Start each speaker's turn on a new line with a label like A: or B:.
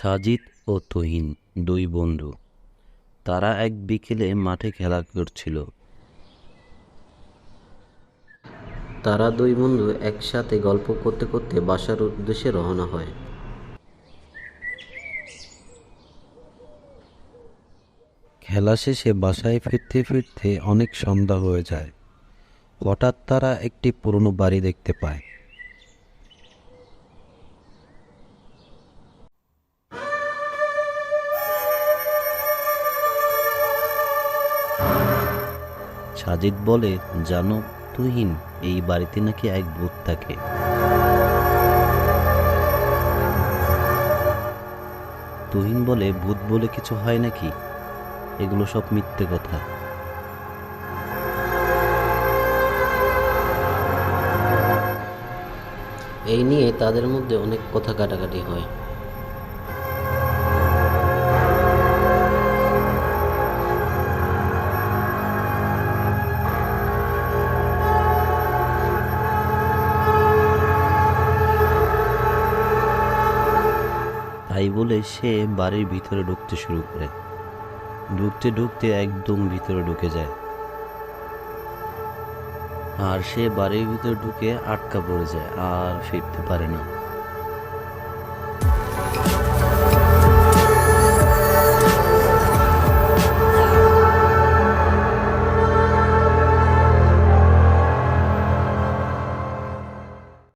A: সাজিদ ও তুহিন দুই বন্ধু। তারা এক বিকেলে মাঠে খেলা করছিল। তারা দুই বন্ধু একসাথে গল্প করতে করতে বাসার উদ্দেশ্যে রওনা হয়। খেলা শেষে বাসায় ফিরতে ফিরতে অনেক সন্ধ্যা হয়ে যায়। হঠাৎ তারা একটি পুরনো বাড়ি দেখতে পায়। সাজিদ বলে, জানো তুহিন, এই বাড়িতে নাকি এক ভূত থাকে। তুহিন বলে, ভূত বলে কিছু হয় নাকি? এগুলো সব মিথ্যে কথা। এই নিয়ে তাদের মধ্যে অনেক কথা কাটাকাটি হয়। তাই বলে সে বাড়ির ভিতরে ঢুকতে শুরু করে। ঢুকতে ঢুকতে একদম ভিতরে ঢুকে যায়। আর সে বাড়ির ভিতরে ঢুকে আটকা পড়ে যায় আর ফিরতে পারে না।